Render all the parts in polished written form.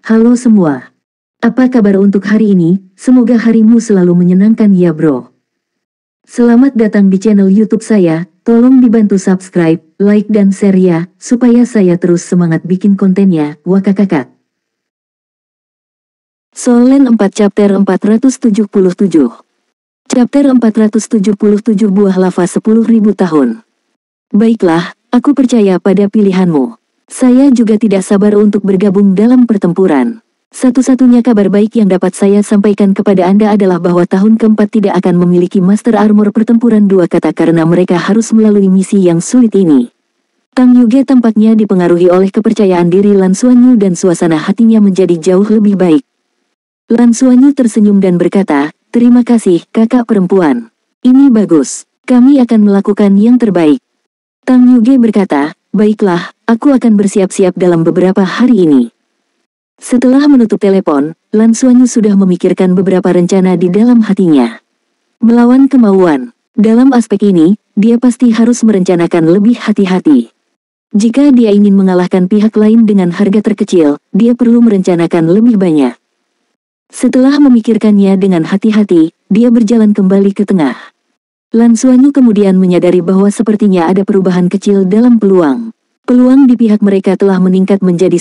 Halo semua. Apa kabar untuk hari ini? Semoga harimu selalu menyenangkan ya bro. Selamat datang di channel YouTube saya. Tolong dibantu subscribe, like dan share ya, supaya saya terus semangat bikin kontennya. Wakakakak. Solen 4 chapter 477. Chapter 477 buah lava 10.000 tahun. Baiklah, aku percaya pada pilihanmu. Saya juga tidak sabar untuk bergabung dalam pertempuran. Satu-satunya kabar baik yang dapat saya sampaikan kepada Anda adalah bahwa tahun keempat tidak akan memiliki Master Armor pertempuran 2 kata karena mereka harus melalui misi yang sulit ini. Tang Yuge tampaknya dipengaruhi oleh kepercayaan diri Lan Xuanyu dan suasana hatinya menjadi jauh lebih baik. Lan Xuanyu tersenyum dan berkata, "Terima kasih, kakak perempuan. Ini bagus. Kami akan melakukan yang terbaik." Tang Yuge berkata, "Baiklah, aku akan bersiap-siap dalam beberapa hari ini." Setelah menutup telepon, Lan Xuanyu sudah memikirkan beberapa rencana di dalam hatinya. Melawan kemauan. Dalam aspek ini, dia pasti harus merencanakan lebih hati-hati. Jika dia ingin mengalahkan pihak lain dengan harga terkecil, dia perlu merencanakan lebih banyak. Setelah memikirkannya dengan hati-hati, dia berjalan kembali ke tengah. Lan Xuanyu kemudian menyadari bahwa sepertinya ada perubahan kecil dalam peluang. Peluang di pihak mereka telah meningkat menjadi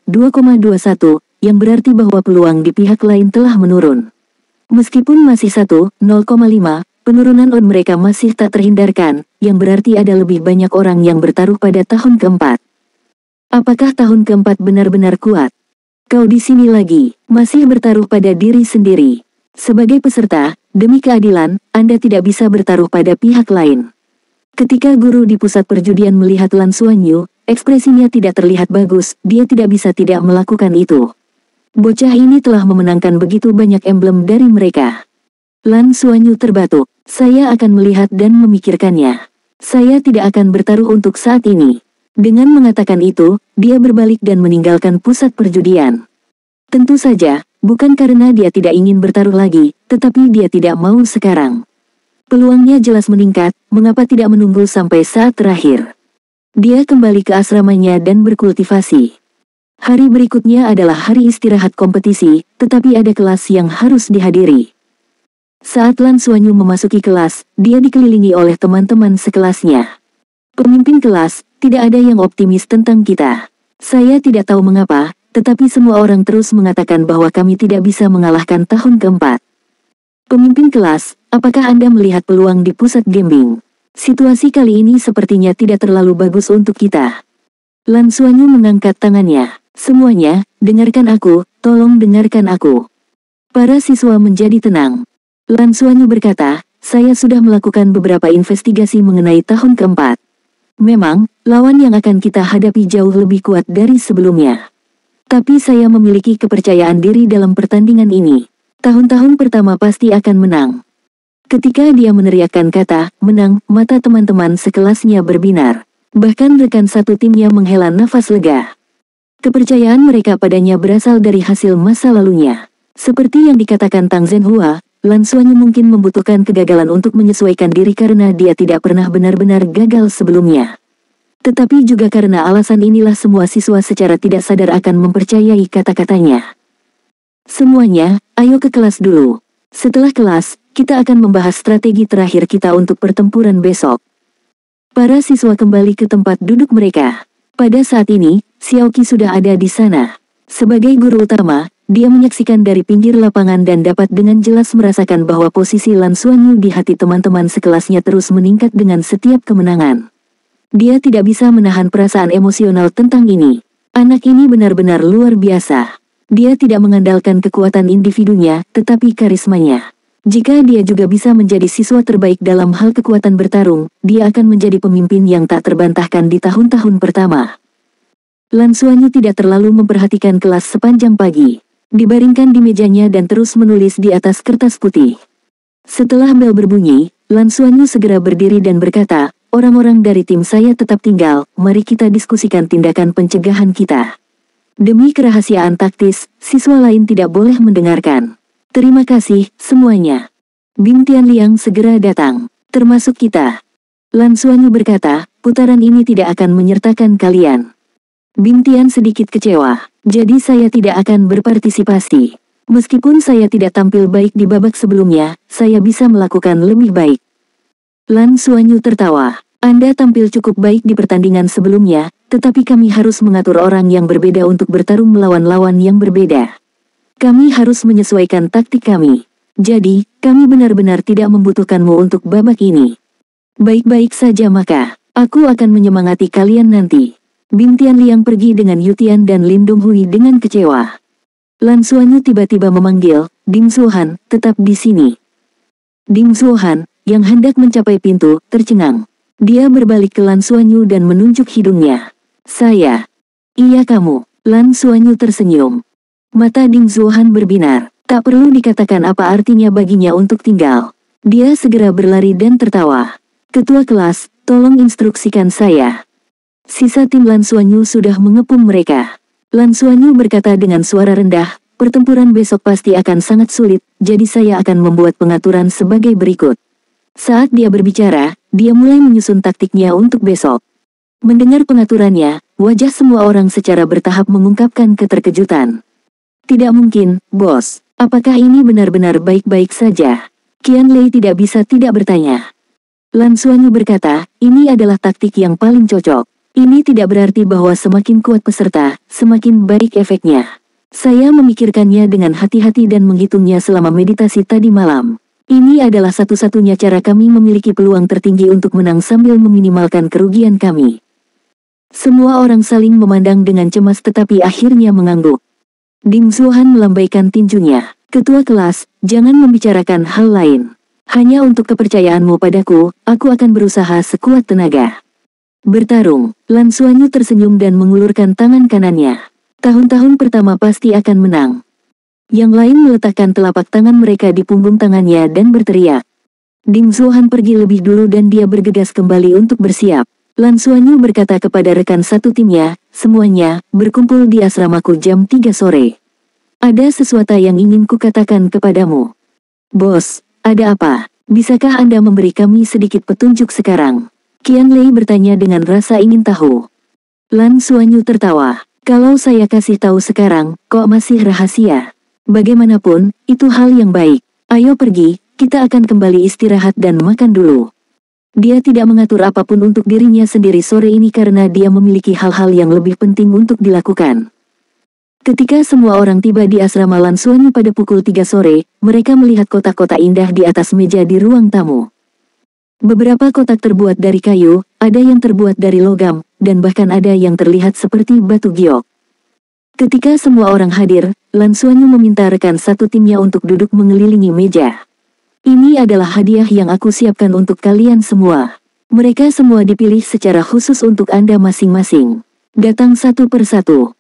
2,21, yang berarti bahwa peluang di pihak lain telah menurun. Meskipun masih 0,5, penurunan on mereka masih tak terhindarkan, yang berarti ada lebih banyak orang yang bertaruh pada tahun keempat. Apakah tahun keempat benar-benar kuat? Kau di sini lagi, masih bertaruh pada diri sendiri. Sebagai peserta, demi keadilan, Anda tidak bisa bertaruh pada pihak lain. Ketika guru di pusat perjudian melihat Lan Xuanyu, ekspresinya tidak terlihat bagus, dia tidak bisa tidak melakukan itu. Bocah ini telah memenangkan begitu banyak emblem dari mereka. Lan Xuanyu terbatuk, "Saya akan melihat dan memikirkannya. Saya tidak akan bertaruh untuk saat ini." Dengan mengatakan itu, dia berbalik dan meninggalkan pusat perjudian. Tentu saja, bukan karena dia tidak ingin bertaruh lagi, tetapi dia tidak mau sekarang. Peluangnya jelas meningkat, mengapa tidak menunggu sampai saat terakhir? Dia kembali ke asramanya dan berkultivasi. Hari berikutnya adalah hari istirahat kompetisi, tetapi ada kelas yang harus dihadiri. Saat Lan Xuanyu memasuki kelas, dia dikelilingi oleh teman-teman sekelasnya. "Pemimpin kelas, tidak ada yang optimis tentang kita. Saya tidak tahu mengapa, tetapi semua orang terus mengatakan bahwa kami tidak bisa mengalahkan tahun keempat. Pemimpin kelas, apakah Anda melihat peluang di pusat gambling? Situasi kali ini sepertinya tidak terlalu bagus untuk kita." Lan Xuanyu mengangkat tangannya. "Semuanya, dengarkan aku, tolong dengarkan aku." Para siswa menjadi tenang. Lan Xuanyu berkata, "Saya sudah melakukan beberapa investigasi mengenai tahun keempat. Memang, lawan yang akan kita hadapi jauh lebih kuat dari sebelumnya. Tapi saya memiliki kepercayaan diri dalam pertandingan ini. Tahun-tahun pertama pasti akan menang." Ketika dia meneriakkan kata, "menang," mata teman-teman sekelasnya berbinar. Bahkan rekan satu timnya menghela nafas lega. Kepercayaan mereka padanya berasal dari hasil masa lalunya. Seperti yang dikatakan Tang Zhenhua, Lan Xuanyu mungkin membutuhkan kegagalan untuk menyesuaikan diri karena dia tidak pernah benar-benar gagal sebelumnya. Tetapi juga karena alasan inilah semua siswa secara tidak sadar akan mempercayai kata-katanya. "Semuanya, ayo ke kelas dulu. Setelah kelas, kita akan membahas strategi terakhir kita untuk pertempuran besok." Para siswa kembali ke tempat duduk mereka. Pada saat ini, Xiaoqi sudah ada di sana. Sebagai guru utama, dia menyaksikan dari pinggir lapangan dan dapat dengan jelas merasakan bahwa posisi Lan Xuanyu di hati teman-teman sekelasnya terus meningkat dengan setiap kemenangan. Dia tidak bisa menahan perasaan emosional tentang ini. Anak ini benar-benar luar biasa. Dia tidak mengandalkan kekuatan individunya, tetapi karismanya. Jika dia juga bisa menjadi siswa terbaik dalam hal kekuatan bertarung, dia akan menjadi pemimpin yang tak terbantahkan di tahun-tahun pertama. Lan Xuanyu tidak terlalu memperhatikan kelas sepanjang pagi. Dibaringkan di mejanya dan terus menulis di atas kertas putih. Setelah bel berbunyi, Lan Xuanyu segera berdiri dan berkata, "Orang-orang dari tim saya tetap tinggal, mari kita diskusikan tindakan pencegahan kita. Demi kerahasiaan taktis, siswa lain tidak boleh mendengarkan. Terima kasih, semuanya." Bing Tianliang segera datang, "Termasuk kita." Lan Xuanyu berkata, "Putaran ini tidak akan menyertakan kalian." Bing Tian sedikit kecewa. Jadi saya tidak akan berpartisipasi. Meskipun saya tidak tampil baik di babak sebelumnya, saya bisa melakukan lebih baik. Lan Xuanyu tertawa. Anda tampil cukup baik di pertandingan sebelumnya, tetapi kami harus mengatur orang yang berbeda untuk bertarung melawan lawan yang berbeda. Kami harus menyesuaikan taktik kami. Jadi, kami benar-benar tidak membutuhkanmu untuk babak ini. Baik-baik saja maka, aku akan menyemangati kalian nanti. Bing Tianliang pergi dengan Yutian dan Lin Donghui dengan kecewa. Lan Xuanyu tiba-tiba memanggil, Ding Zuohan, tetap di sini. Ding Zuohan, yang hendak mencapai pintu, tercengang. Dia berbalik ke Lan Xuanyu dan menunjuk hidungnya. Saya. Iya kamu. Lan Xuanyu tersenyum. Mata Ding Zuohan berbinar. Tak perlu dikatakan apa artinya baginya untuk tinggal. Dia segera berlari dan tertawa. Ketua kelas, tolong instruksikan saya. Sisa tim Lan Xuanyu sudah mengepung mereka. Lan Xuanyu berkata dengan suara rendah, pertempuran besok pasti akan sangat sulit, jadi saya akan membuat pengaturan sebagai berikut. Saat dia berbicara, dia mulai menyusun taktiknya untuk besok. Mendengar pengaturannya, wajah semua orang secara bertahap mengungkapkan keterkejutan. Tidak mungkin, bos. Apakah ini benar-benar baik-baik saja? Qianlei tidak bisa tidak bertanya. Lan Xuanyu berkata, ini adalah taktik yang paling cocok. Ini tidak berarti bahwa semakin kuat peserta, semakin baik efeknya. Saya memikirkannya dengan hati-hati dan menghitungnya selama meditasi tadi malam. Ini adalah satu-satunya cara kami memiliki peluang tertinggi untuk menang sambil meminimalkan kerugian kami. Semua orang saling memandang dengan cemas tetapi akhirnya mengangguk. Ding Zuohan melambaikan tinjunya. Ketua kelas, jangan membicarakan hal lain. Hanya untuk kepercayaanmu padaku, aku akan berusaha sekuat tenaga. Bertarung, Lan Xuanyu tersenyum dan mengulurkan tangan kanannya. Tahun-tahun pertama pasti akan menang. Yang lain meletakkan telapak tangan mereka di punggung tangannya dan berteriak. Ding Zuohan pergi lebih dulu dan dia bergegas kembali untuk bersiap. Lan Xuanyu berkata kepada rekan satu timnya, semuanya, berkumpul di asramaku jam 3 sore. Ada sesuatu yang ingin kukatakan kepadamu. Bos, ada apa? Bisakah Anda memberi kami sedikit petunjuk sekarang? Qianlei bertanya dengan rasa ingin tahu. Lan Xuanyu tertawa. Kalau saya kasih tahu sekarang, kok masih rahasia? Bagaimanapun, itu hal yang baik. Ayo pergi, kita akan kembali istirahat dan makan dulu. Dia tidak mengatur apapun untuk dirinya sendiri sore ini karena dia memiliki hal-hal yang lebih penting untuk dilakukan. Ketika semua orang tiba di asrama Lan Xuanyu pada pukul 3 sore, mereka melihat kotak-kotak indah di atas meja di ruang tamu. Beberapa kotak terbuat dari kayu, ada yang terbuat dari logam, dan bahkan ada yang terlihat seperti batu giok. Ketika semua orang hadir, Lan Xuanyu meminta rekan satu timnya untuk duduk mengelilingi meja. Ini adalah hadiah yang aku siapkan untuk kalian semua. Mereka semua dipilih secara khusus untuk Anda masing-masing. Datang satu persatu.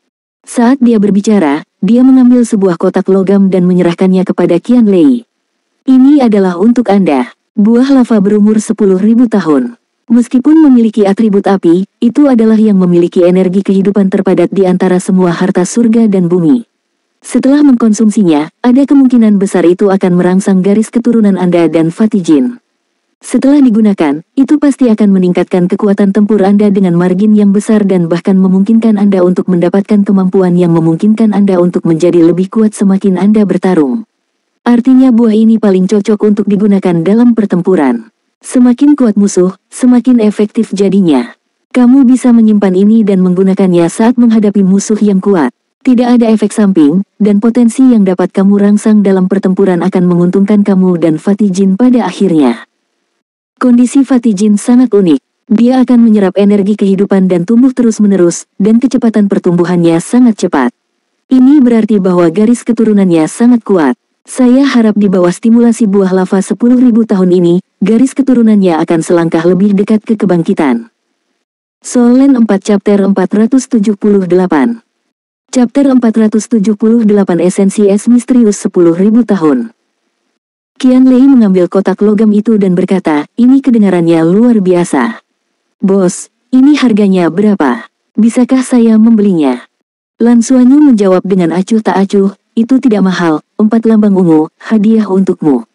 Saat dia berbicara, dia mengambil sebuah kotak logam dan menyerahkannya kepada Qianlei. Ini adalah untuk Anda. Buah lava berumur 10.000 tahun. Meskipun memiliki atribut api, itu adalah yang memiliki energi kehidupan terpadat di antara semua harta surga dan bumi. Setelah mengkonsumsinya, ada kemungkinan besar itu akan merangsang garis keturunan Anda dan Fatijin. Setelah digunakan, itu pasti akan meningkatkan kekuatan tempur Anda dengan margin yang besar dan bahkan memungkinkan Anda untuk mendapatkan kemampuan yang memungkinkan Anda untuk menjadi lebih kuat semakin Anda bertarung. Artinya buah ini paling cocok untuk digunakan dalam pertempuran. Semakin kuat musuh, semakin efektif jadinya. Kamu bisa menyimpan ini dan menggunakannya saat menghadapi musuh yang kuat. Tidak ada efek samping, dan potensi yang dapat kamu rangsang dalam pertempuran akan menguntungkan kamu dan Fatijin pada akhirnya. Kondisi Fatijin sangat unik. Dia akan menyerap energi kehidupan dan tumbuh terus-menerus, dan kecepatan pertumbuhannya sangat cepat. Ini berarti bahwa garis keturunannya sangat kuat. Saya harap di bawah stimulasi buah lava 10.000 tahun ini, garis keturunannya akan selangkah lebih dekat ke kebangkitan. Solen 4 Chapter 478 Chapter 478 Esensi Es Misterius 10.000 tahun. Qianlei mengambil kotak logam itu dan berkata, ini kedengarannya luar biasa. Bos, ini harganya berapa? Bisakah saya membelinya? Lan Xuanyu menjawab dengan acuh tak acuh, itu tidak mahal, 4 lambang ungu, hadiah untukmu.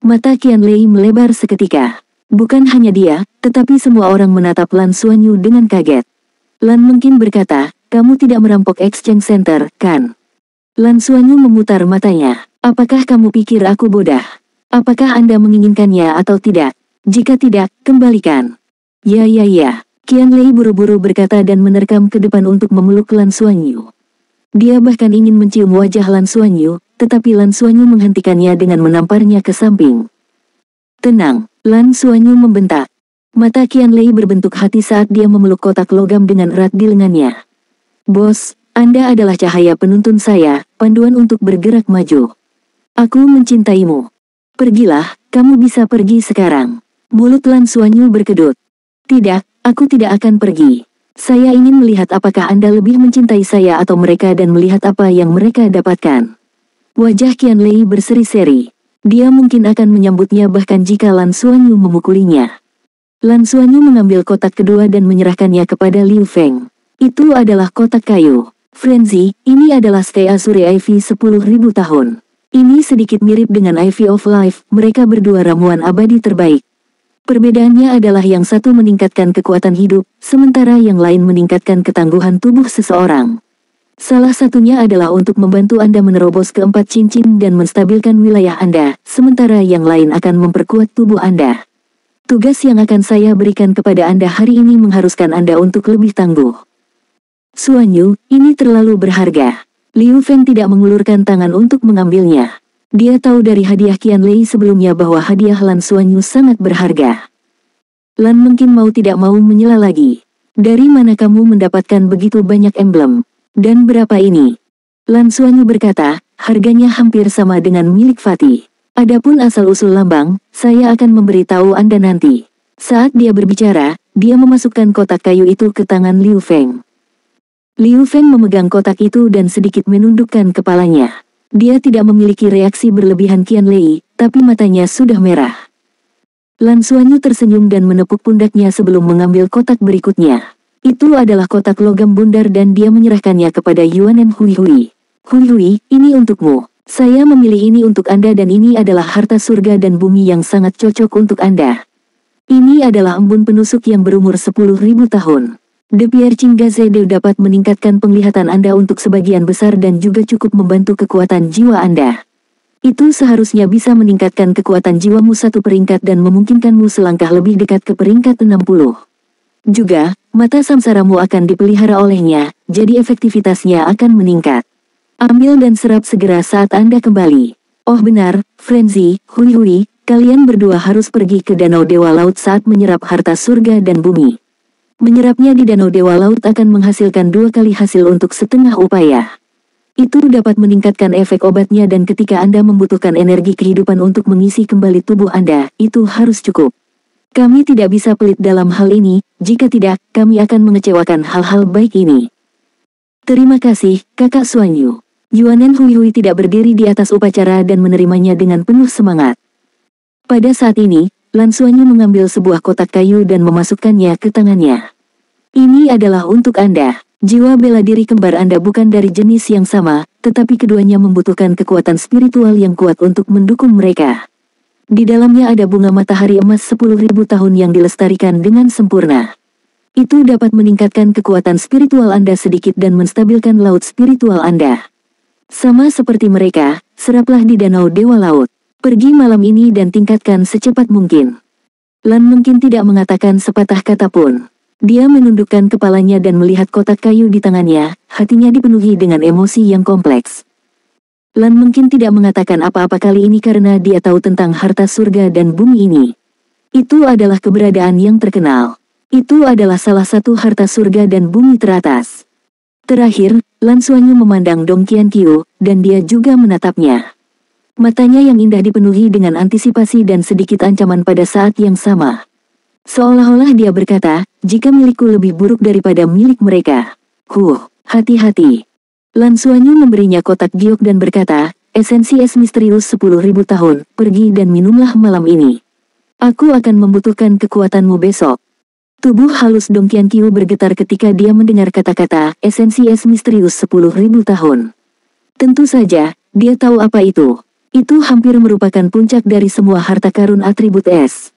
Mata Qianlei melebar seketika. Bukan hanya dia, tetapi semua orang menatap Lan Xuanyu dengan kaget. Lan mungkin berkata, kamu tidak merampok Exchange Center, kan? Lan Xuanyu memutar matanya. Apakah kamu pikir aku bodoh? Apakah Anda menginginkannya atau tidak? Jika tidak, kembalikan. Ya. Qianlei buru-buru berkata dan menerkam ke depan untuk memeluk Lan Xuanyu. Dia bahkan ingin mencium wajah Lan Xuanyu, tetapi Lan Xuanyu menghentikannya dengan menamparnya ke samping. Tenang, Lan Xuanyu membentak. Mata Qianlei berbentuk hati saat dia memeluk kotak logam dengan erat di lengannya. Bos, Anda adalah cahaya penuntun saya, panduan untuk bergerak maju. Aku mencintaimu. Pergilah, kamu bisa pergi sekarang. Mulut Lan Xuanyu berkedut. Tidak, aku tidak akan pergi. Saya ingin melihat apakah Anda lebih mencintai saya atau mereka dan melihat apa yang mereka dapatkan. Wajah Qianlei berseri-seri. Dia mungkin akan menyambutnya bahkan jika Lan Xuanyu memukulinya. Lan Xuanyu mengambil kotak kedua dan menyerahkannya kepada Liu Feng. Itu adalah kotak kayu. Frenzy, ini adalah Stay Azure Ivy 10.000 tahun. Ini sedikit mirip dengan Ivy of Life, mereka berdua ramuan abadi terbaik. Perbedaannya adalah yang satu meningkatkan kekuatan hidup, sementara yang lain meningkatkan ketangguhan tubuh seseorang. Salah satunya adalah untuk membantu Anda menerobos keempat cincin dan menstabilkan wilayah Anda, sementara yang lain akan memperkuat tubuh Anda. Tugas yang akan saya berikan kepada Anda hari ini mengharuskan Anda untuk lebih tangguh. Xuanyu, ini terlalu berharga. Liu Feng tidak mengulurkan tangan untuk mengambilnya. Dia tahu dari hadiah Qianlei sebelumnya bahwa hadiah Lan Xuanyu sangat berharga. Lan mungkin mau tidak mau menyela lagi. Dari mana kamu mendapatkan begitu banyak emblem? Dan berapa ini? Lan Xuanyu berkata, harganya hampir sama dengan milik Fatih. Adapun asal-usul lambang, saya akan memberitahu Anda nanti. Saat dia berbicara, dia memasukkan kotak kayu itu ke tangan Liu Feng. Liu Feng memegang kotak itu dan sedikit menundukkan kepalanya. Dia tidak memiliki reaksi berlebihan Qianlei, tapi matanya sudah merah. Lan Xuanyu tersenyum dan menepuk pundaknya sebelum mengambil kotak berikutnya. Itu adalah kotak logam bundar dan dia menyerahkannya kepada Yuanen Hui Hui. Hui Hui, ini untukmu. Saya memilih ini untuk Anda dan ini adalah harta surga dan bumi yang sangat cocok untuk Anda. Ini adalah embun penusuk yang berumur 10.000 tahun. The Piercing Gazelle dapat meningkatkan penglihatan Anda untuk sebagian besar dan juga cukup membantu kekuatan jiwa Anda. Itu seharusnya bisa meningkatkan kekuatan jiwamu satu peringkat dan memungkinkanmu selangkah lebih dekat ke peringkat 60. Juga, mata samsaramu akan dipelihara olehnya, jadi efektivitasnya akan meningkat. Ambil dan serap segera saat Anda kembali. Oh benar, Frenzy, Hui Hui, kalian berdua harus pergi ke Danau Dewa Laut saat menyerap harta surga dan bumi. Menyerapnya di Danau Dewa Laut akan menghasilkan 2 kali hasil untuk setengah upaya. Itu dapat meningkatkan efek obatnya dan ketika Anda membutuhkan energi kehidupan untuk mengisi kembali tubuh Anda, itu harus cukup. Kami tidak bisa pelit dalam hal ini, jika tidak, kami akan mengecewakan hal-hal baik ini. Terima kasih, Kakak Xuanyu. Yuanen Hui Hui tidak berdiri di atas upacara dan menerimanya dengan penuh semangat. Pada saat ini, Lan Xuanyu mengambil sebuah kotak kayu dan memasukkannya ke tangannya. Ini adalah untuk Anda. Jiwa bela diri kembar Anda bukan dari jenis yang sama, tetapi keduanya membutuhkan kekuatan spiritual yang kuat untuk mendukung mereka. Di dalamnya ada bunga matahari emas 10.000 tahun yang dilestarikan dengan sempurna. Itu dapat meningkatkan kekuatan spiritual Anda sedikit dan menstabilkan laut spiritual Anda. Sama seperti mereka, seraplah di Danau Dewa Laut. Pergi malam ini dan tingkatkan secepat mungkin. Lan mungkin tidak mengatakan sepatah kata pun. Dia menundukkan kepalanya dan melihat kotak kayu di tangannya, hatinya dipenuhi dengan emosi yang kompleks. Lan mungkin tidak mengatakan apa-apa kali ini karena dia tahu tentang harta surga dan bumi ini. Itu adalah keberadaan yang terkenal. Itu adalah salah satu harta surga dan bumi teratas. Terakhir, Lan Xuanyu memandang Dong Qianqiu, dan dia juga menatapnya. Matanya yang indah dipenuhi dengan antisipasi dan sedikit ancaman pada saat yang sama. Seolah-olah dia berkata, jika milikku lebih buruk daripada milik mereka. Hati-hati. Lan Xuanyu memberinya kotak giok dan berkata, esensi es misterius 10.000 tahun, pergi dan minumlah malam ini. Aku akan membutuhkan kekuatanmu besok. Tubuh halus Dong Qianqiu bergetar ketika dia mendengar kata-kata, esensi es misterius 10.000 tahun. Tentu saja, dia tahu apa itu. Itu hampir merupakan puncak dari semua harta karun atribut es.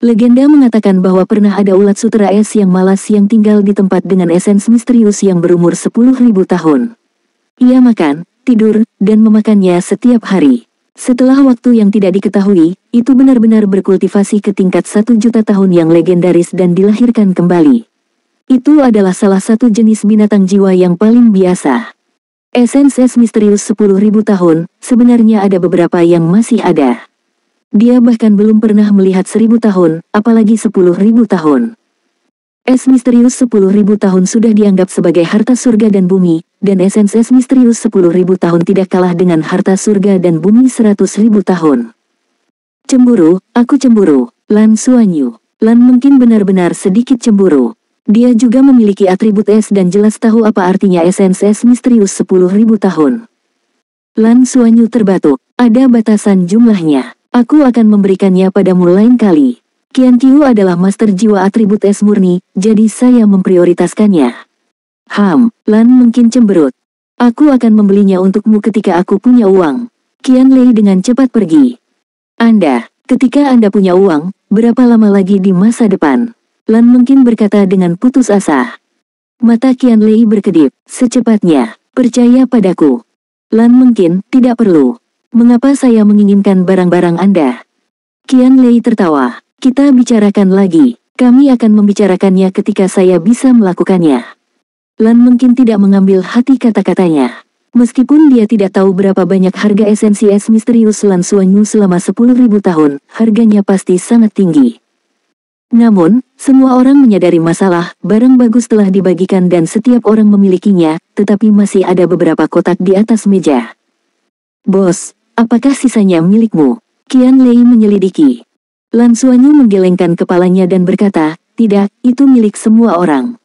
Legenda mengatakan bahwa pernah ada ulat sutera es yang malas yang tinggal di tempat dengan esens misterius yang berumur 10.000 tahun. Ia makan, tidur, dan memakannya setiap hari. Setelah waktu yang tidak diketahui, itu benar-benar berkultivasi ke tingkat 1 juta tahun yang legendaris dan dilahirkan kembali. Itu adalah salah satu jenis binatang jiwa yang paling biasa. Esens es misterius 10.000 tahun, sebenarnya ada beberapa yang masih ada. Dia bahkan belum pernah melihat 1.000 tahun, apalagi 10.000 tahun. Es misterius 10.000 tahun sudah dianggap sebagai harta surga dan bumi, dan esens es misterius 10.000 tahun tidak kalah dengan harta surga dan bumi 100.000 tahun. Cemburu, aku cemburu, Lan Xuanyu. Lan mungkin benar-benar sedikit cemburu. Dia juga memiliki atribut es dan jelas tahu apa artinya esens es misterius 10.000 tahun. Lan Xuanyu terbatuk, ada batasan jumlahnya. Aku akan memberikannya padamu lain kali. Qian Qiu adalah master jiwa atribut es murni, jadi saya memprioritaskannya. Lan mungkin cemberut. Aku akan membelinya untukmu ketika aku punya uang. Qian Lei dengan cepat pergi. Ketika Anda punya uang, berapa lama lagi di masa depan? Lan mungkin berkata dengan putus asa. Mata Qian Lei berkedip, secepatnya, percaya padaku. Lan mungkin, tidak perlu. Mengapa saya menginginkan barang-barang Anda? Qian Lei tertawa, kita bicarakan lagi, kami akan membicarakannya ketika saya bisa melakukannya. Lan mungkin tidak mengambil hati kata-katanya. Meskipun dia tidak tahu berapa banyak harga esensi es misterius Lan Xuanyu selama 10.000 tahun, harganya pasti sangat tinggi. Namun, semua orang menyadari masalah, barang bagus telah dibagikan dan setiap orang memilikinya, tetapi masih ada beberapa kotak di atas meja. Bos, apakah sisanya milikmu? Qian Lei menyelidiki. Lan Xuanyu menggelengkan kepalanya dan berkata, tidak, itu milik semua orang.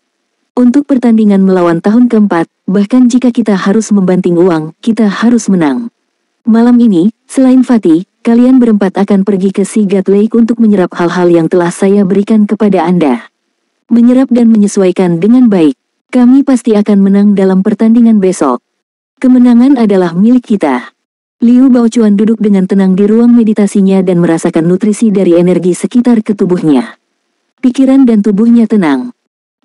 Untuk pertandingan melawan tahun keempat, bahkan jika kita harus membanting uang, kita harus menang. Malam ini, selain Fatih, kalian berempat akan pergi ke Sea God Lake untuk menyerap hal-hal yang telah saya berikan kepada Anda. Menyerap dan menyesuaikan dengan baik. Kami pasti akan menang dalam pertandingan besok. Kemenangan adalah milik kita. Liu Baochuan duduk dengan tenang di ruang meditasinya dan merasakan nutrisi dari energi sekitar ke tubuhnya. Pikiran dan tubuhnya tenang.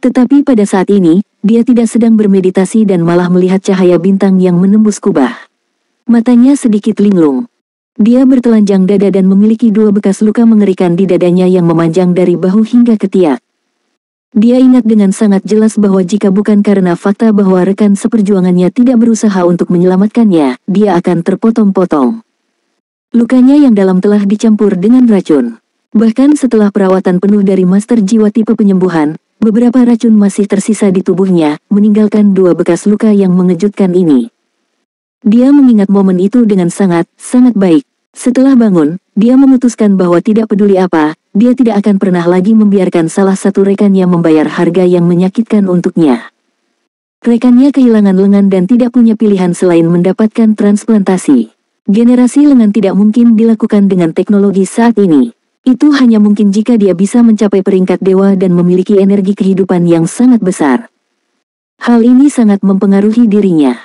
Tetapi pada saat ini, dia tidak sedang bermeditasi dan malah melihat cahaya bintang yang menembus kubah. Matanya sedikit linglung. Dia bertelanjang dada dan memiliki 2 bekas luka mengerikan di dadanya yang memanjang dari bahu hingga ketiak. Dia ingat dengan sangat jelas bahwa jika bukan karena fakta bahwa rekan seperjuangannya tidak berusaha untuk menyelamatkannya, dia akan terpotong-potong. Lukanya yang dalam telah dicampur dengan racun. Bahkan setelah perawatan penuh dari master jiwa tipe penyembuhan, beberapa racun masih tersisa di tubuhnya, meninggalkan 2 bekas luka yang mengejutkan ini. Dia mengingat momen itu dengan sangat baik. Setelah bangun, dia memutuskan bahwa tidak peduli apa, dia tidak akan pernah lagi membiarkan salah satu rekannya membayar harga yang menyakitkan untuknya. Rekannya kehilangan lengan dan tidak punya pilihan selain mendapatkan transplantasi. Generasi lengan tidak mungkin dilakukan dengan teknologi saat ini. Itu hanya mungkin jika dia bisa mencapai peringkat dewa dan memiliki energi kehidupan yang sangat besar. Hal ini sangat mempengaruhi dirinya.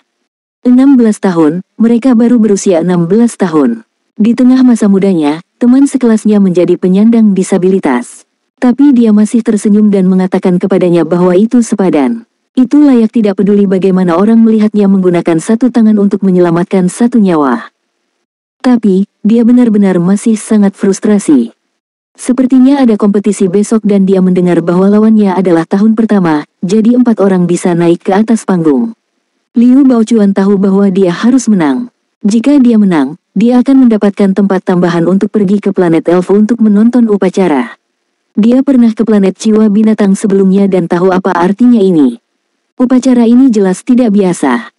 16 tahun, mereka baru berusia 16 tahun. Di tengah masa mudanya, teman sekelasnya menjadi penyandang disabilitas. Tapi dia masih tersenyum dan mengatakan kepadanya bahwa itu sepadan. Itu layak tidak peduli bagaimana orang melihatnya menggunakan satu tangan untuk menyelamatkan satu nyawa. Tapi, dia benar-benar masih sangat frustrasi. Sepertinya ada kompetisi besok dan dia mendengar bahwa lawannya adalah tahun pertama, jadi 4 orang bisa naik ke atas panggung. Liu Baochuan tahu bahwa dia harus menang. Jika dia menang, dia akan mendapatkan tempat tambahan untuk pergi ke planet Elf untuk menonton upacara. Dia pernah ke planet jiwa binatang sebelumnya dan tahu apa artinya ini. Upacara ini jelas tidak biasa.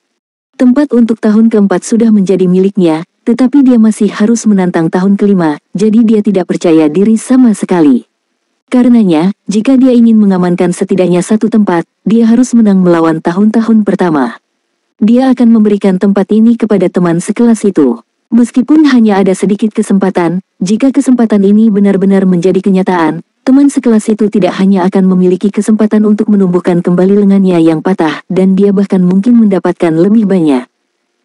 Tempat untuk tahun keempat sudah menjadi miliknya, tetapi dia masih harus menantang tahun kelima, jadi dia tidak percaya diri sama sekali. Karenanya, jika dia ingin mengamankan setidaknya satu tempat, dia harus menang melawan tahun-tahun pertama. Dia akan memberikan tempat ini kepada teman sekelas itu. Meskipun hanya ada sedikit kesempatan, jika kesempatan ini benar-benar menjadi kenyataan, teman sekelas itu tidak hanya akan memiliki kesempatan untuk menumbuhkan kembali lengannya yang patah, dan dia bahkan mungkin mendapatkan lebih banyak.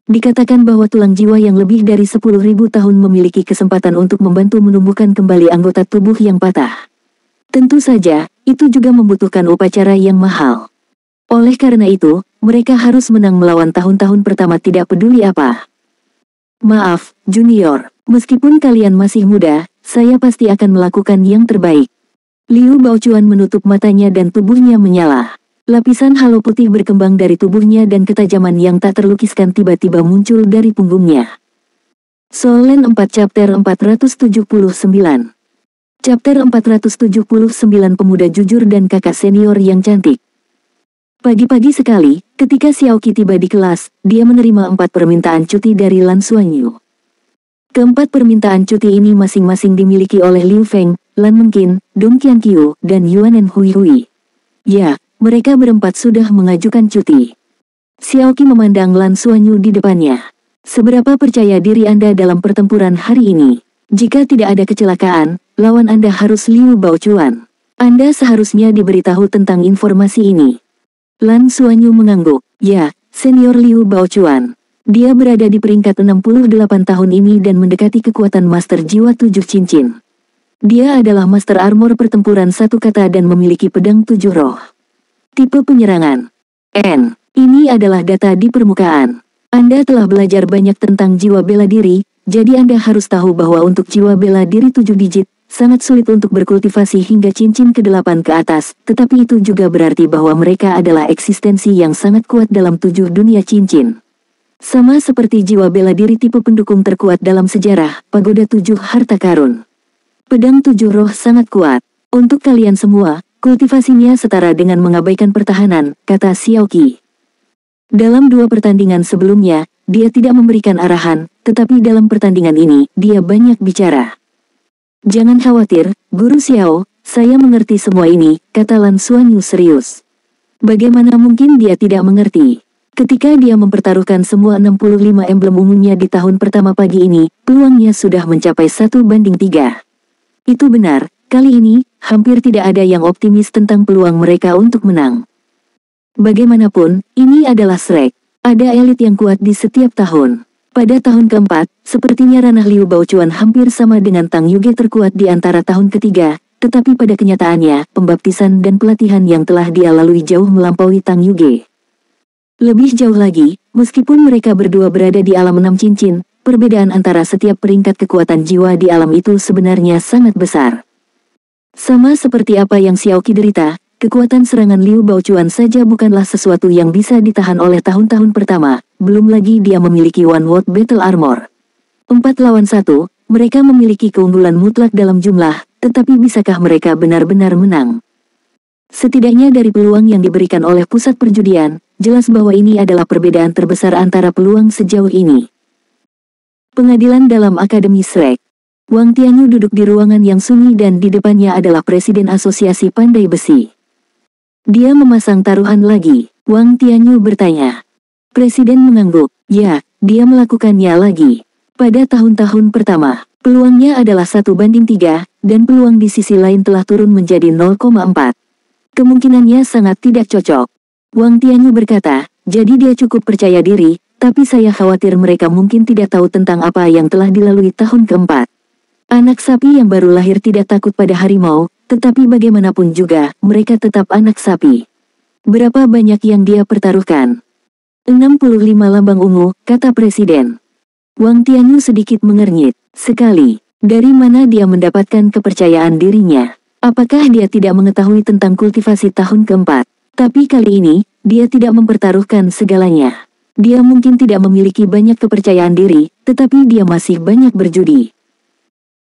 Dikatakan bahwa tulang jiwa yang lebih dari 10.000 tahun memiliki kesempatan untuk membantu menumbuhkan kembali anggota tubuh yang patah. Tentu saja, itu juga membutuhkan upacara yang mahal. Oleh karena itu, mereka harus menang melawan tahun-tahun pertama tidak peduli apa. Maaf, junior, meskipun kalian masih muda, saya pasti akan melakukan yang terbaik. Liu Baochuan menutup matanya dan tubuhnya menyala. Lapisan halo putih berkembang dari tubuhnya dan ketajaman yang tak terlukiskan tiba-tiba muncul dari punggungnya. Solen 4 Chapter 479. Chapter 479 Pemuda Jujur dan Kakak Senior yang Cantik. Pagi-pagi sekali, ketika Xiaoqi tiba di kelas, dia menerima 4 permintaan cuti dari Lan Xuanyu. Keempat permintaan cuti ini masing-masing dimiliki oleh Liu Feng, Lan Mengqin, Dong Qianqiu, dan Yuanen Hui. Ya, mereka berempat sudah mengajukan cuti. Xiaoqi memandang Lan Xuanyu di depannya. Seberapa percaya diri Anda dalam pertempuran hari ini? Jika tidak ada kecelakaan, lawan Anda harus Liu Baochuan. Anda seharusnya diberitahu tentang informasi ini. Lan Xuanyu mengangguk. Ya, senior Liu Baochuan. Dia berada di peringkat 68 tahun ini dan mendekati kekuatan Master Jiwa 7 Cincin. Dia adalah Master Armor pertempuran satu kata dan memiliki pedang 7 roh. Tipe penyerangan N. Ini adalah data di permukaan. Anda telah belajar banyak tentang jiwa bela diri, jadi Anda harus tahu bahwa untuk jiwa bela diri 7 digit, sangat sulit untuk berkultivasi hingga cincin ke-8 ke atas, tetapi itu juga berarti bahwa mereka adalah eksistensi yang sangat kuat dalam 7 dunia cincin. Sama seperti jiwa bela diri tipe pendukung terkuat dalam sejarah, Pagoda 7 Harta Karun. Pedang 7 roh sangat kuat. Untuk kalian semua, kultivasinya setara dengan mengabaikan pertahanan, kata Xiaoqi. Dalam 2 pertandingan sebelumnya, dia tidak memberikan arahan, tetapi dalam pertandingan ini, dia banyak bicara. Jangan khawatir, Guru Xiao, saya mengerti semua ini, kata Lan Xuanyu serius. Bagaimana mungkin dia tidak mengerti? Ketika dia mempertaruhkan semua 65 emblem ungunya di tahun pertama pagi ini, peluangnya sudah mencapai 1:3. Itu benar, kali ini, hampir tidak ada yang optimis tentang peluang mereka untuk menang. Bagaimanapun, ini adalah Shrek. Ada elit yang kuat di setiap tahun. Pada tahun keempat, sepertinya ranah Liu Baochuan hampir sama dengan Tang Yuge terkuat di antara tahun ketiga, tetapi pada kenyataannya, pembaptisan dan pelatihan yang telah dia lalui jauh melampaui Tang Yuge. Lebih jauh lagi, meskipun mereka berdua berada di alam 6 cincin, perbedaan antara setiap peringkat kekuatan jiwa di alam itu sebenarnya sangat besar. Sama seperti apa yang Xiaoqi derita, kekuatan serangan Liu Baochuan saja bukanlah sesuatu yang bisa ditahan oleh tahun-tahun pertama, belum lagi dia memiliki One World Battle Armor. 4 lawan 1, mereka memiliki keunggulan mutlak dalam jumlah, tetapi bisakah mereka benar-benar menang? Setidaknya dari peluang yang diberikan oleh pusat perjudian, jelas bahwa ini adalah perbedaan terbesar antara peluang sejauh ini. Pengadilan dalam Akademi Shrek. Wang Tianyu duduk di ruangan yang sunyi dan di depannya adalah Presiden Asosiasi Pandai Besi. Dia memasang taruhan lagi. Wang Tianyu bertanya. Presiden mengangguk. Ya, dia melakukannya lagi. Pada tahun-tahun pertama, peluangnya adalah 1:3, dan peluang di sisi lain telah turun menjadi 0,4. Kemungkinannya sangat tidak cocok. Wang Tianyu berkata, jadi dia cukup percaya diri, tapi saya khawatir mereka mungkin tidak tahu tentang apa yang telah dilalui tahun keempat. Anak sapi yang baru lahir tidak takut pada harimau, tetapi bagaimanapun juga, mereka tetap anak sapi. Berapa banyak yang dia pertaruhkan? 65 lambang ungu, kata Presiden. Wang Tianyu sedikit mengernyit. Sekali. Dari mana dia mendapatkan kepercayaan dirinya? Apakah dia tidak mengetahui tentang kultivasi tahun keempat? Tapi kali ini, dia tidak mempertaruhkan segalanya. Dia mungkin tidak memiliki banyak kepercayaan diri, tetapi dia masih banyak berjudi.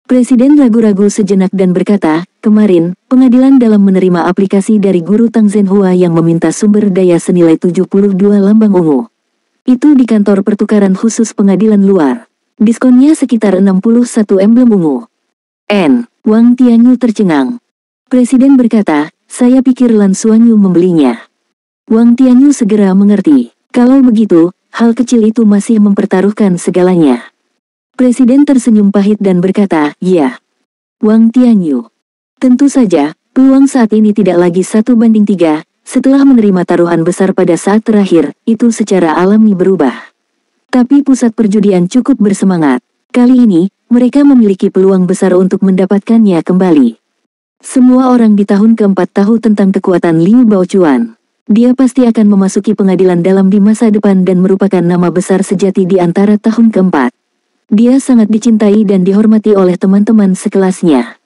Presiden ragu-ragu sejenak dan berkata, kemarin, pengadilan dalam menerima aplikasi dari Guru Tang Zhenhua yang meminta sumber daya senilai 72 lambang ungu. Itu di kantor pertukaran khusus pengadilan luar. Diskonnya sekitar 61 emblem ungu. Wang Tianyu tercengang. Presiden berkata, saya pikir Lan Xuanyu membelinya. Wang Tianyu segera mengerti. Kalau begitu, hal kecil itu masih mempertaruhkan segalanya. Presiden tersenyum pahit dan berkata, ya. Wang Tianyu. Tentu saja, peluang saat ini tidak lagi 1:3, setelah menerima taruhan besar pada saat terakhir, itu secara alami berubah. Tapi pusat perjudian cukup bersemangat. Kali ini, mereka memiliki peluang besar untuk mendapatkannya kembali. Semua orang di tahun keempat tahu tentang kekuatan Liu Baochuan. Dia pasti akan memasuki pengadilan dalam di masa depan dan merupakan nama besar sejati di antara tahun keempat. Dia sangat dicintai dan dihormati oleh teman-teman sekelasnya.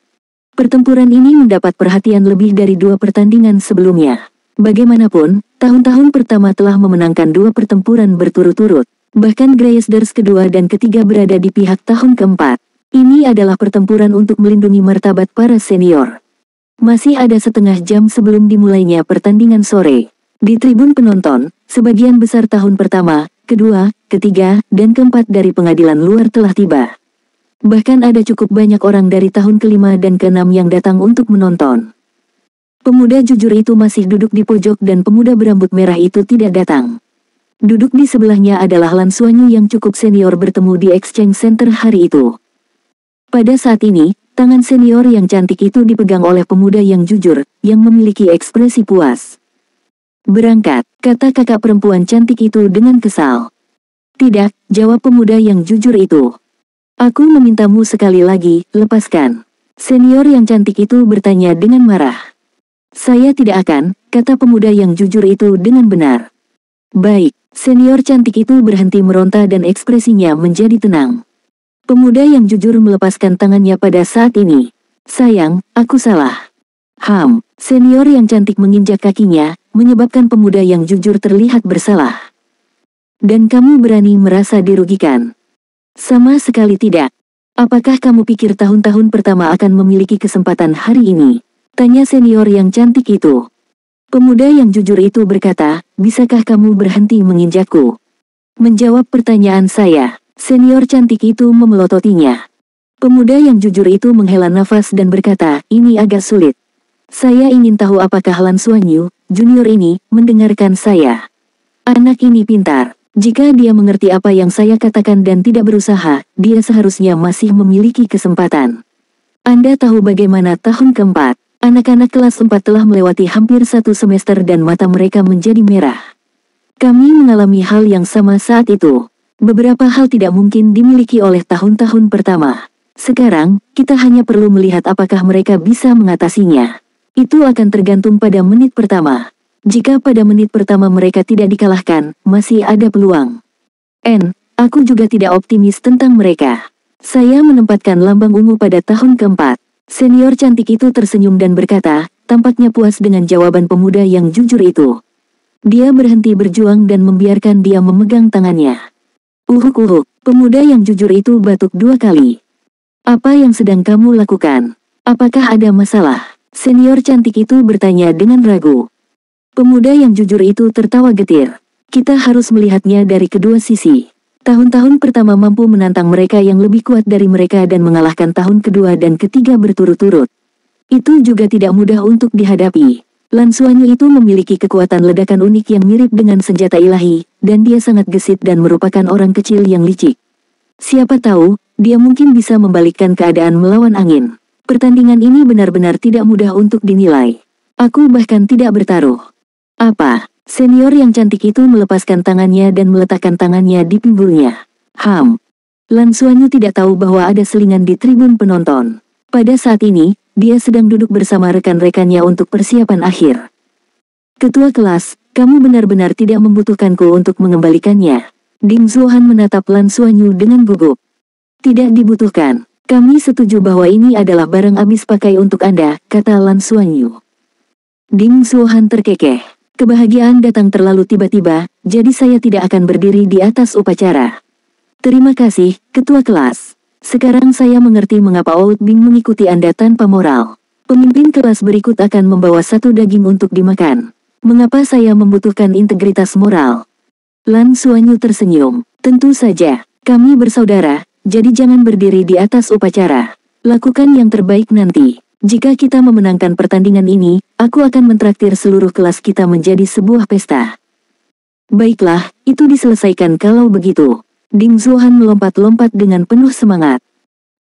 Pertempuran ini mendapat perhatian lebih dari 2 pertandingan sebelumnya. Bagaimanapun, tahun-tahun pertama telah memenangkan 2 pertempuran berturut-turut. Bahkan Greyesders kedua dan ketiga berada di pihak tahun keempat. Ini adalah pertempuran untuk melindungi martabat para senior. Masih ada setengah jam sebelum dimulainya pertandingan sore. Di tribun penonton, sebagian besar tahun pertama, kedua, ketiga, dan keempat dari pengadilan luar telah tiba. Bahkan ada cukup banyak orang dari tahun kelima dan keenam yang datang untuk menonton. Pemuda jujur itu masih duduk di pojok dan pemuda berambut merah itu tidak datang. Duduk di sebelahnya adalah Lan Xuanyu yang cukup senior bertemu di Exchange Center hari itu. Pada saat ini, tangan senior yang cantik itu dipegang oleh pemuda yang jujur, yang memiliki ekspresi puas. "Berangkat," kata kakak perempuan cantik itu dengan kesal. "Tidak," jawab pemuda yang jujur itu. "Aku memintamu sekali lagi, lepaskan." Senior yang cantik itu bertanya dengan marah. "Saya tidak akan," kata pemuda yang jujur itu dengan benar. "Baik." Senior cantik itu berhenti meronta dan ekspresinya menjadi tenang. Pemuda yang jujur melepaskan tangannya pada saat ini. "Sayang, aku salah." Senior yang cantik menginjak kakinya, menyebabkan pemuda yang jujur terlihat bersalah. "Dan kamu berani merasa dirugikan?" "Sama sekali tidak." "Apakah kamu pikir tahun-tahun pertama akan memiliki kesempatan hari ini?" tanya senior yang cantik itu. Pemuda yang jujur itu berkata, "Bisakah kamu berhenti menginjakku?" Menjawab pertanyaan saya, senior cantik itu memelototinya. Pemuda yang jujur itu menghela nafas dan berkata, "Ini agak sulit. Saya ingin tahu apakah Lan Xuanyu, junior ini, mendengarkan saya. Anak ini pintar. Jika dia mengerti apa yang saya katakan dan tidak berusaha, dia seharusnya masih memiliki kesempatan. Anda tahu bagaimana tahun keempat. Anak-anak kelas 4 telah melewati hampir 1 semester dan mata mereka menjadi merah. Kami mengalami hal yang sama saat itu. Beberapa hal tidak mungkin dimiliki oleh tahun-tahun pertama. Sekarang, kita hanya perlu melihat apakah mereka bisa mengatasinya. Itu akan tergantung pada menit pertama. Jika pada menit pertama mereka tidak dikalahkan, masih ada peluang. Aku juga tidak optimis tentang mereka. Saya menempatkan lambang ungu pada tahun keempat." Senior cantik itu tersenyum dan berkata, tampaknya puas dengan jawaban pemuda yang jujur itu. Dia berhenti berjuang dan membiarkan dia memegang tangannya. Uhuk, pemuda yang jujur itu batuk 2 kali. "Apa yang sedang kamu lakukan? Apakah ada masalah?" Senior cantik itu bertanya dengan ragu. Pemuda yang jujur itu tertawa getir. "Kita harus melihatnya dari kedua sisi. Tahun-tahun pertama mampu menantang mereka yang lebih kuat dari mereka dan mengalahkan tahun kedua dan ketiga berturut-turut. Itu juga tidak mudah untuk dihadapi. Lan Xuanyu itu memiliki kekuatan ledakan unik yang mirip dengan senjata ilahi, dan dia sangat gesit dan merupakan orang kecil yang licik. Siapa tahu, dia mungkin bisa membalikkan keadaan melawan angin. Pertandingan ini benar-benar tidak mudah untuk dinilai. Aku bahkan tidak bertaruh." "Apa?" Senior yang cantik itu melepaskan tangannya dan meletakkan tangannya di pinggulnya. Lan Xuanyu tidak tahu bahwa ada selingan di tribun penonton. Pada saat ini, dia sedang duduk bersama rekan-rekannya untuk persiapan akhir. "Ketua kelas, kamu benar-benar tidak membutuhkanku untuk mengembalikannya." Ding Zuohan menatap Lan Xuanyu dengan gugup. "Tidak dibutuhkan. Kami setuju bahwa ini adalah barang habis pakai untuk Anda," kata Lan Xuanyu. Ding Zuohan terkekeh. "Kebahagiaan datang terlalu tiba-tiba, jadi saya tidak akan berdiri di atas upacara." "Terima kasih, ketua kelas. Sekarang saya mengerti mengapa Oud Bing mengikuti Anda tanpa moral. Pemimpin kelas berikut akan membawa 1 daging untuk dimakan. Mengapa saya membutuhkan integritas moral?" Lan Xuanyu tersenyum. "Tentu saja, kami bersaudara, jadi jangan berdiri di atas upacara. Lakukan yang terbaik nanti. Jika kita memenangkan pertandingan ini, aku akan mentraktir seluruh kelas kita menjadi sebuah pesta." "Baiklah, itu diselesaikan kalau begitu." Ding Zuohan melompat-lompat dengan penuh semangat.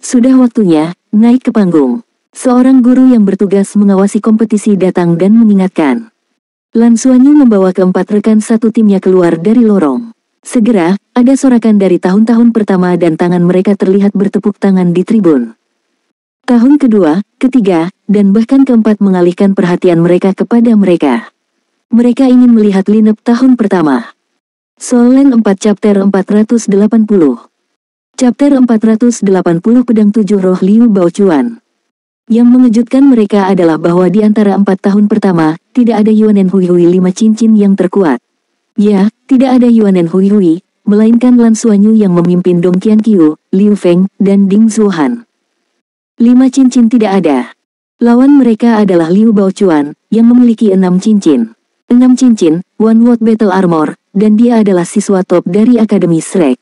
"Sudah waktunya, naik ke panggung." Seorang guru yang bertugas mengawasi kompetisi datang dan mengingatkan. Lan Xuanyu membawa keempat rekan satu timnya keluar dari lorong. Segera, ada sorakan dari tahun-tahun pertama dan tangan mereka terlihat bertepuk tangan di tribun. Tahun kedua, ketiga, dan bahkan keempat mengalihkan perhatian mereka kepada mereka. Mereka ingin melihat lineup tahun pertama. Solen 4 Chapter 480. Chapter 480 Pedang 7 Roh Liu Baochuan. Yang mengejutkan mereka adalah bahwa di antara 4 tahun pertama, tidak ada Yuanen Hui Hui 5 cincin yang terkuat. Ya, tidak ada Yuanen Hui Hui, melainkan Lan Xuanyu yang memimpin Dong Qianqiu, Liu Feng, dan Ding Zuohan. 5 cincin tidak ada. Lawan mereka adalah Liu Baochuan, yang memiliki 6 cincin. 6 cincin, One World Battle Armor, dan dia adalah siswa top dari Akademi Shrek.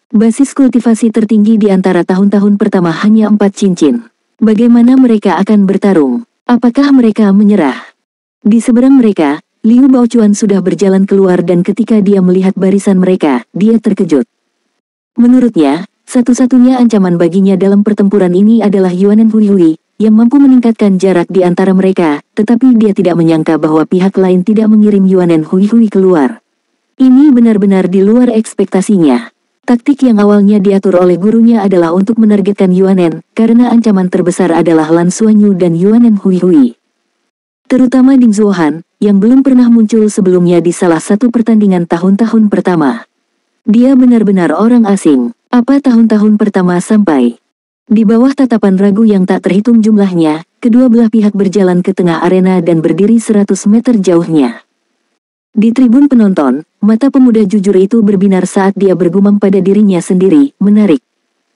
Basis kultivasi tertinggi di antara tahun-tahun pertama hanya 4 cincin. Bagaimana mereka akan bertarung? Apakah mereka menyerah? Di seberang mereka, Liu Baochuan sudah berjalan keluar dan ketika dia melihat barisan mereka, dia terkejut. Menurutnya, satu-satunya ancaman baginya dalam pertempuran ini adalah Yuanen Hui Hui, yang mampu meningkatkan jarak di antara mereka, tetapi dia tidak menyangka bahwa pihak lain tidak mengirim Yuanen Hui Hui keluar. Ini benar-benar di luar ekspektasinya. Taktik yang awalnya diatur oleh gurunya adalah untuk menargetkan Yuanen, karena ancaman terbesar adalah Lan Xuanyu dan Yuanen Hui Hui. Terutama Ding Zuohan, yang belum pernah muncul sebelumnya di salah satu pertandingan tahun-tahun pertama. Dia benar-benar orang asing. Apa tahun-tahun pertama sampai? Di bawah tatapan ragu yang tak terhitung jumlahnya, kedua belah pihak berjalan ke tengah arena dan berdiri 100 meter jauhnya. Di tribun penonton, mata pemuda jujur itu berbinar saat dia bergumam pada dirinya sendiri, menarik.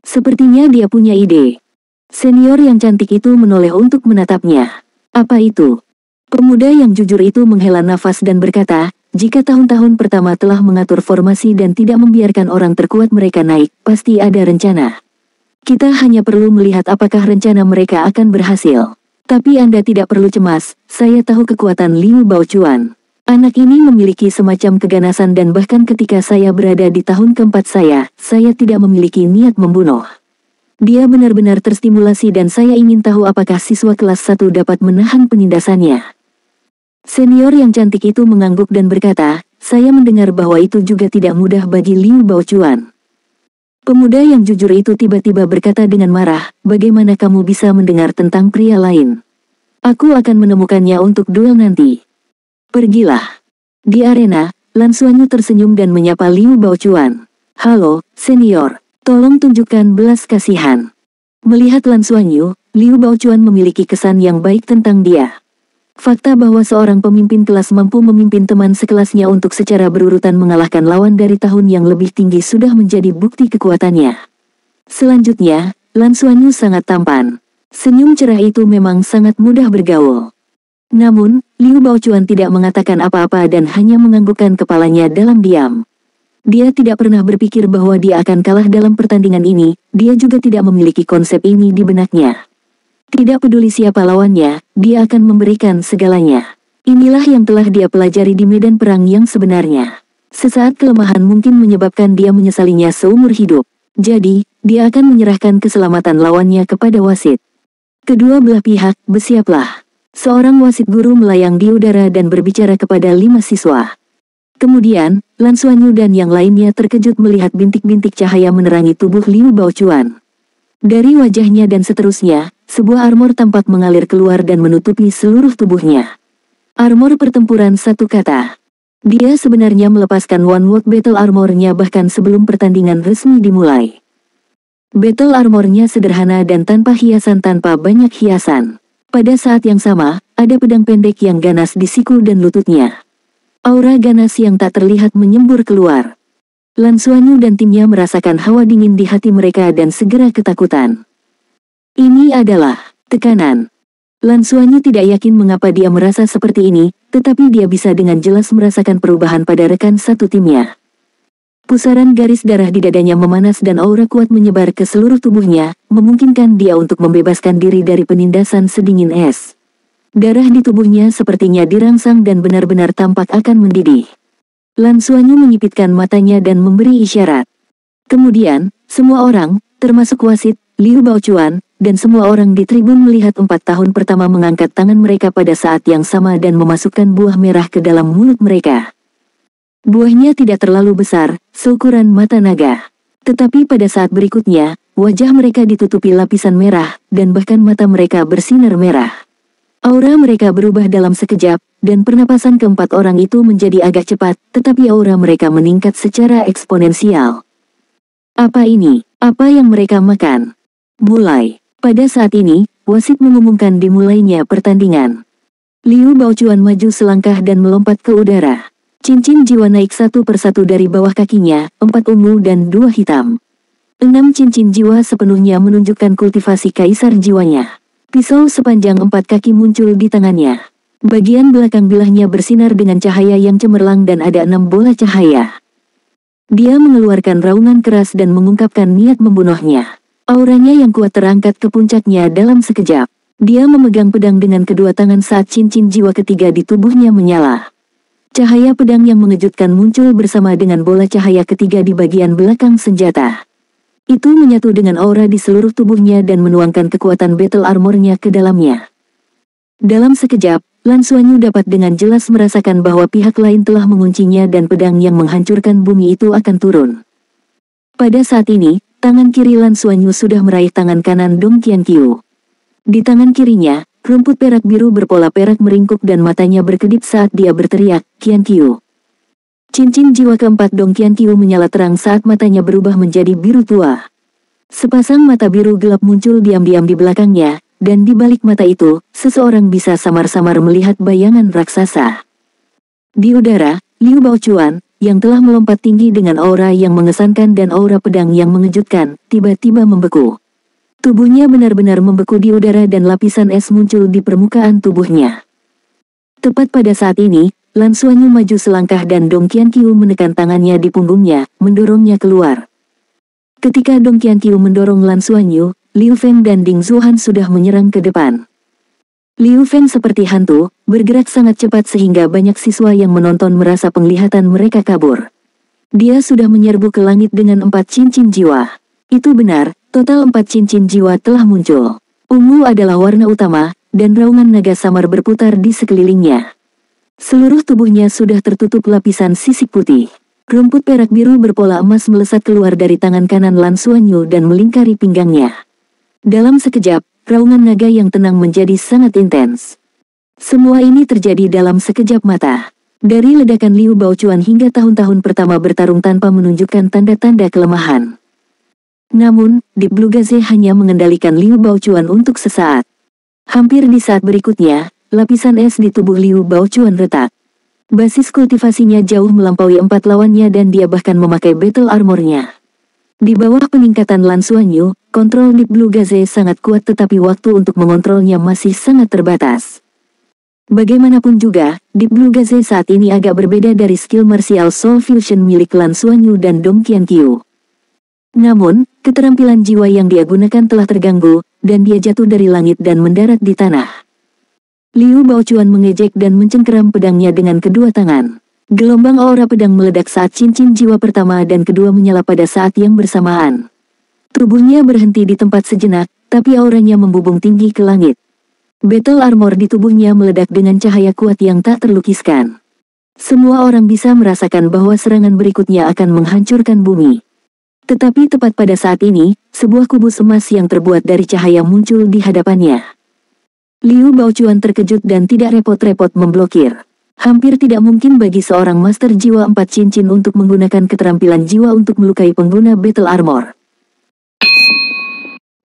Sepertinya dia punya ide. Senior yang cantik itu menoleh untuk menatapnya. Apa itu? Pemuda yang jujur itu menghela nafas dan berkata, jika tahun-tahun pertama telah mengatur formasi dan tidak membiarkan orang terkuat mereka naik, pasti ada rencana. Kita hanya perlu melihat apakah rencana mereka akan berhasil. Tapi Anda tidak perlu cemas, saya tahu kekuatan Liu Baochuan. Anak ini memiliki semacam keganasan dan bahkan ketika saya berada di tahun keempat saya tidak memiliki niat membunuh. Dia benar-benar terstimulasi dan saya ingin tahu apakah siswa kelas 1 dapat menahan penindasannya. Senior yang cantik itu mengangguk dan berkata, saya mendengar bahwa itu juga tidak mudah bagi Liu Baochuan. Pemuda yang jujur itu tiba-tiba berkata dengan marah, bagaimana kamu bisa mendengar tentang pria lain? Aku akan menemukannya untuk duel nanti. Pergilah. Di arena, Lan Xuanyu tersenyum dan menyapa Liu Baochuan. Halo, senior, tolong tunjukkan belas kasihan. Melihat Lan Xuanyu, Liu Baochuan memiliki kesan yang baik tentang dia. Fakta bahwa seorang pemimpin kelas mampu memimpin teman sekelasnya untuk secara berurutan mengalahkan lawan dari tahun yang lebih tinggi sudah menjadi bukti kekuatannya. Selanjutnya, Lan Xuanyu sangat tampan. Senyum cerah itu memang sangat mudah bergaul. Namun, Liu Baochuan tidak mengatakan apa-apa dan hanya menganggukkan kepalanya dalam diam. Dia tidak pernah berpikir bahwa dia akan kalah dalam pertandingan ini, dia juga tidak memiliki konsep ini di benaknya. Tidak peduli siapa lawannya, dia akan memberikan segalanya. Inilah yang telah dia pelajari di medan perang yang sebenarnya. Sesaat kelemahan mungkin menyebabkan dia menyesalinya seumur hidup. Jadi, dia akan menyerahkan keselamatan lawannya kepada wasit. Kedua belah pihak, bersiaplah. Seorang wasit guru melayang di udara dan berbicara kepada 5 siswa. Kemudian, Lan Xuanyu dan yang lainnya terkejut melihat bintik-bintik cahaya menerangi tubuh Liu Baochuan. Dari wajahnya dan seterusnya, sebuah armor tampak mengalir keluar dan menutupi seluruh tubuhnya. Armor pertempuran satu kata. Dia sebenarnya melepaskan One World Battle Armor-nya bahkan sebelum pertandingan resmi dimulai. Battle Armor-nya sederhana dan tanpa hiasan tanpa banyak hiasan. Pada saat yang sama, ada pedang pendek yang ganas di siku dan lututnya. Aura ganas yang tak terlihat menyembur keluar. Lan Xuanyu dan timnya merasakan hawa dingin di hati mereka dan segera ketakutan. Ini adalah tekanan. Lan Xuanyu tidak yakin mengapa dia merasa seperti ini, tetapi dia bisa dengan jelas merasakan perubahan pada rekan satu timnya. Pusaran garis darah di dadanya memanas dan aura kuat menyebar ke seluruh tubuhnya, memungkinkan dia untuk membebaskan diri dari penindasan sedingin es. Darah di tubuhnya sepertinya dirangsang dan benar-benar tampak akan mendidih. Lan Xuanyu menyipitkan matanya dan memberi isyarat. Kemudian, semua orang, termasuk wasit, Liu Baochuan, dan semua orang di tribun melihat 4 tahun pertama mengangkat tangan mereka pada saat yang sama dan memasukkan buah merah ke dalam mulut mereka. Buahnya tidak terlalu besar, seukuran mata naga. Tetapi pada saat berikutnya, wajah mereka ditutupi lapisan merah, dan bahkan mata mereka bersinar merah. Aura mereka berubah dalam sekejap, dan pernapasan keempat orang itu menjadi agak cepat, tetapi aura mereka meningkat secara eksponensial. Apa ini? Apa yang mereka makan? Mulai. Pada saat ini, wasit mengumumkan dimulainya pertandingan. Liu Baochuan maju selangkah dan melompat ke udara. Cincin jiwa naik satu persatu dari bawah kakinya, 4 ungu dan 2 hitam. 6 cincin jiwa sepenuhnya menunjukkan kultivasi kaisar jiwanya. Pisau sepanjang 4 kaki muncul di tangannya. Bagian belakang bilahnya bersinar dengan cahaya yang cemerlang dan ada 6 bola cahaya. Dia mengeluarkan raungan keras dan mengungkapkan niat membunuhnya. Auranya yang kuat terangkat ke puncaknya dalam sekejap. Dia memegang pedang dengan kedua tangan saat cincin jiwa ketiga di tubuhnya menyala. Cahaya pedang yang mengejutkan muncul bersama dengan bola cahaya ketiga di bagian belakang senjata. Itu menyatu dengan aura di seluruh tubuhnya dan menuangkan kekuatan battle armornya ke dalamnya. Dalam sekejap, Lan Xuanyu dapat dengan jelas merasakan bahwa pihak lain telah menguncinya dan pedang yang menghancurkan bumi itu akan turun. Pada saat ini, tangan kiri Lan Xuanyu sudah meraih tangan kanan Dong Qianqiu. Di tangan kirinya, rumput perak biru berpola perak meringkuk dan matanya berkedip saat dia berteriak, "Qianqiu." Cincin jiwa keempat Dong Qianqiu menyala terang saat matanya berubah menjadi biru tua. Sepasang mata biru gelap muncul diam-diam di belakangnya, dan di balik mata itu, seseorang bisa samar-samar melihat bayangan raksasa. Di udara, Liu Baochuan, yang telah melompat tinggi dengan aura yang mengesankan dan aura pedang yang mengejutkan, tiba-tiba membeku. Tubuhnya benar-benar membeku di udara dan lapisan es muncul di permukaan tubuhnya. Tepat pada saat ini, Lan Xuanyu maju selangkah dan Dong Qianqiu menekan tangannya di punggungnya, mendorongnya keluar. Ketika Dong Qianqiu mendorong Lan Xuanyu, Liu Feng dan Ding Zuhan sudah menyerang ke depan. Liu Feng seperti hantu, bergerak sangat cepat sehingga banyak siswa yang menonton merasa penglihatan mereka kabur. Dia sudah menyerbu ke langit dengan 4 cincin jiwa. Itu benar, total 4 cincin jiwa telah muncul. Ungu adalah warna utama, dan raungan naga samar berputar di sekelilingnya. Seluruh tubuhnya sudah tertutup lapisan sisik putih. Rumput perak biru berpola emas melesat keluar dari tangan kanan Lan Xuanyu dan melingkari pinggangnya. Dalam sekejap, raungan naga yang tenang menjadi sangat intens. Semua ini terjadi dalam sekejap mata. Dari ledakan Liu Baochuan hingga tahun-tahun pertama bertarung tanpa menunjukkan tanda-tanda kelemahan. Namun, Deep Blue Gaze hanya mengendalikan Liu Baochuan untuk sesaat. Hampir di saat berikutnya, lapisan es di tubuh Liu Baochuan retak. Basis kultivasinya jauh melampaui 4 lawannya dan dia bahkan memakai battle armornya. Di bawah peningkatan Lan Xuanyu, kontrol Deep Blue Gaze sangat kuat tetapi waktu untuk mengontrolnya masih sangat terbatas. Bagaimanapun juga, Deep Blue Gaze saat ini agak berbeda dari skill martial Soul Fusion milik Lan Xuanyu dan Dong Qianqiu. Namun, keterampilan jiwa yang dia gunakan telah terganggu, dan dia jatuh dari langit dan mendarat di tanah. Liu Baochuan mengejek dan mencengkeram pedangnya dengan kedua tangan. Gelombang aura pedang meledak saat cincin jiwa pertama dan kedua menyala pada saat yang bersamaan. Tubuhnya berhenti di tempat sejenak, tapi auranya membubung tinggi ke langit. Battle armor di tubuhnya meledak dengan cahaya kuat yang tak terlukiskan. Semua orang bisa merasakan bahwa serangan berikutnya akan menghancurkan bumi. Tetapi tepat pada saat ini, sebuah kubus emas yang terbuat dari cahaya muncul di hadapannya. Liu Baochuan terkejut dan tidak repot-repot memblokir. Hampir tidak mungkin bagi seorang master jiwa 4 cincin untuk menggunakan keterampilan jiwa untuk melukai pengguna battle armor.